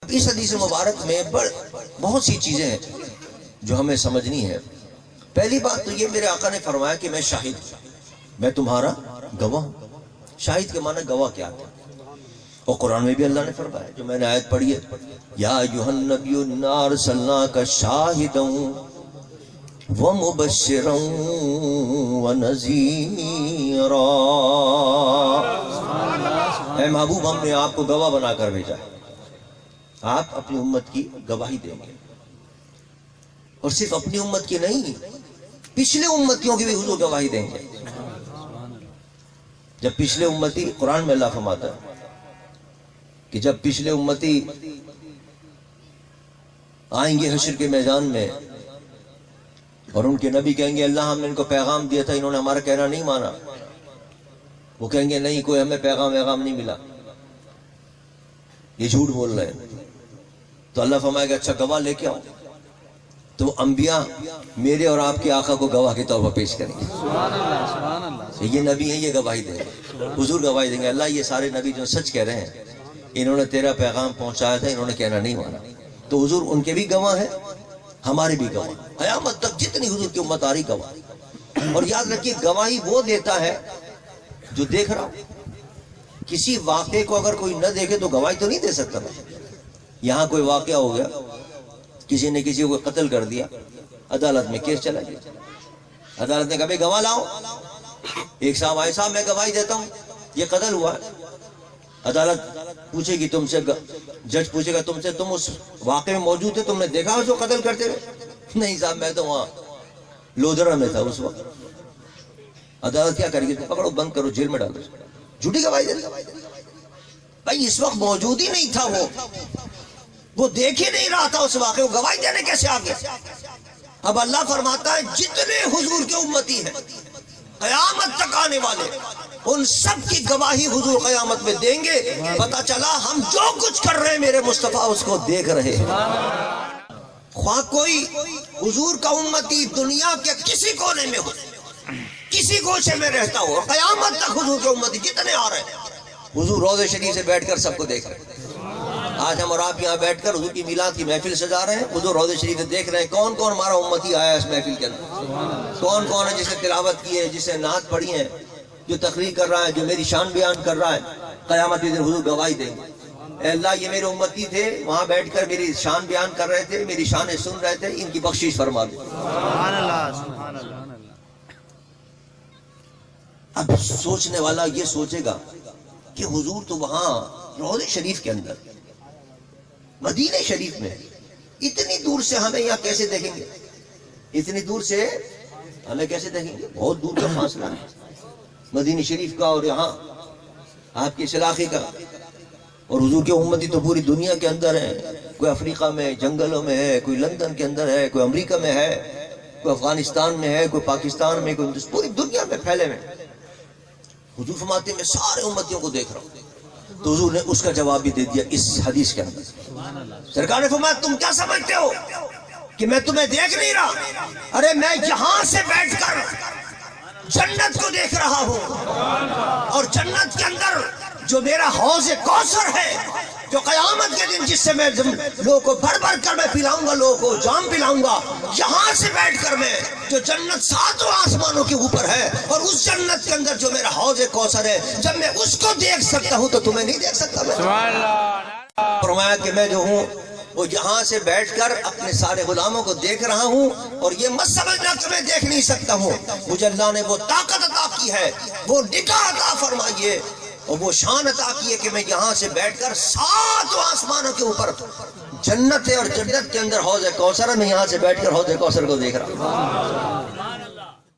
اس حدیث مبارک میں بہت سی چیزیں ہیں جو ہمیں سمجھنی ہے. پہلی بات تو یہ میرے آقا نے فرمایا کہ میں شاہد ہوں، میں تمہارا گواہ ہوں. شاہد کے معنی گواہ کیا ہے؟ اور قرآن میں بھی اللہ نے فرمایا جو میں نے آیت پڑھی ہے، یا ایھا النبی انا ارسلناک شاہدا ومبشرا ونذیرا. اے محبوب ہم نے آپ کو گواہ بنا کر بھیجا ہے، آپ اپنی امت کی گواہی دیں گے. اور صرف اپنی امت کی نہیں، پچھلے امتیوں کی بھی حضور گواہی دیں گے. جب پچھلے امتی، قرآن میں اللہ فرماتا ہے کہ جب پچھلے امتی آئیں گے حشر کے میدان میں اور ان کے نبی کہیں گے اللہ ہم نے ان کو پیغام دیا تھا، انہوں نے ہمارا کہنا نہیں مانا. وہ کہیں گے نہیں، کوئی ہمیں پیغام نہیں ملا، یہ جھوٹ بول رہے ہیں. تو اللہ فرمائے گا اچھا گواہ لے کے آؤ. تو انبیاء میرے اور آپ کے آقا کو گواہ کے طور پر پیش کریں گے. یہ نبی ہیں، یہ گواہی دیں گے. حضور گواہی دیں گے اللہ یہ سارے نبی جو سچ کہہ رہے ہیں، انہوں نے تیرا پیغام پہنچایا تھا، انہوں نے کہنا نہیں مانا. تو حضور ان کے بھی گواہ ہیں، ہمارے بھی گواہ. قیامت تک جتنی حضور کی امت آ رہی گواہ. اور یاد رکھیے گواہی وہ دیتا ہے جو دیکھ رہا ہو. کسی واقعے کو اگر کوئی نہ دیکھے تو گواہی تو نہیں دے سکتا. یہاں کوئی واقعہ ہو گیا، کسی نے کسی کو قتل کر دیا، عدالت میں کیس چلا گیا. عدالت نے کہا بھائی گواہ لاؤ. ایک صاحب آئے، صاحب میں گواہی دیتا ہوں یہ قتل ہوا. عدالت پوچھے گی تم سے، جج پوچھے گا تم سے تم اس واقعے میں موجود تھے، تم نے دیکھا اس کو قتل کرتے ہوئے؟ نہیں صاحب میں تو وہاں لودھرا میں تھا اس وقت. عدالت کیا کرے گی؟ پکڑو بند کرو جیل میں ڈالو. جھوٹی گواہی دے. بھائی اس وقت موجود ہی نہیں تھا، وہ دیکھ ہی نہیں رہا تھا اس واقعے کو، گواہی دینے کیسے آ گیا؟ اب اللہ فرماتا ہے جتنے حضور کے امتی ہیں قیامت تک آنے والے، ان سب کی گواہی حضور قیامت میں دیں گے. پتہ چلا ہم جو کچھ کر رہے ہیں میرے مصطفیٰ اس کو دیکھ رہے ہیں. خواہ کوئی حضور کا امتی دنیا کے کسی کونے میں ہو، کسی گوشے میں رہتا ہو، قیامت تک حضور کے امتی جتنے آ رہے ہیں حضور روضہ شریف سے بیٹھ کر سب کو دیکھ رہے ہیں. آج ہم اور آپ یہاں بیٹھ کر حضور کی میلاد کی محفل سجا رہے ہیں، حضور روضہ شریف سے دیکھ رہے ہیں کون کون ہمارا امتی آیا ہے اس محفل کے اندر. کون کون ہے جس نے تلاوت کی ہے، جس نے نعت پڑھی ہے، جو تقریر کر رہا ہے، جو میری شان بیان کر رہا ہے. قیامت کے دن حضور گواہی دیں گے اے اللہ یہ میرے امتی تھے، وہاں بیٹھ کر میری شان بیان کر رہے تھے، میری شانیں سن رہے تھے، ان کی بخشش فرما دے. سبحان اللہ سبحان اللہ. اب سوچنے والا یہ سوچے گا کہ حضور تو وہاں روضہ شریف کے اندر مدینہ شریف میں، اتنی دور سے ہمیں یہاں کیسے دیکھیں گے؟ اتنی دور سے ہمیں کیسے دیکھیں گے؟ بہت دور کا فاصلہ ہے مدینہ شریف کا اور یہاں آپ کے اس علاقے کا. اور حضور کے امتی تو پوری دنیا کے اندر ہے، کوئی افریقہ میں جنگلوں میں ہے، کوئی لندن کے اندر ہے، کوئی امریکہ میں ہے، کوئی افغانستان میں ہے، کوئی پاکستان میں، کوئی پوری دنیا میں پھیلے میں. حضور فرماتے ہیں میں سارے امتیوں کو دیکھ رہا ہوں. تو حضور نے اس کا جواب بھی دے دیا اس حدیث کے اندر. سرکار نے فرمایا تم کیا سمجھتے ہو کہ میں تمہیں دیکھ نہیں رہا؟ ارے میں یہاں سے بیٹھ کر جنت کو دیکھ رہا ہوں، اور جنت کے اندر جو میرا حوض کوثر ہے، جو قیامت کے دن جس سے میں لوگوں کو بھر بھر کر میں پلاؤں گا، لوگوں کو جام پلاؤں گا، یہاں سے بیٹھ کر میں جو جنت ساتوں آسمانوں کے اوپر ہے، اور اس جنت کے اندر جو میرا حوض کوثر ہے، جب میں اس کو دیکھ سکتا ہوں تو تمہیں نہیں دیکھ سکتا. فرمایا کہ میں جو ہوں وہ یہاں سے بیٹھ کر اپنے سارے غلاموں کو دیکھ رہا ہوں، اور یہ مت سمجھنا کہ میں دیکھ نہیں سکتا ہوں. مجھے اللہ نے وہ طاقت عطا کی ہے، وہ نگاہ عطا فرمائیے اور وہ شان عطا کی ہے کہ میں یہاں سے بیٹھ کر ساتوں آسمانوں کے اوپر جنت ہے، اور جنت کے اندر حوض کوثر ہے، میں یہاں سے بیٹھ کر حوض کوثر کو دیکھ رہا ہوں.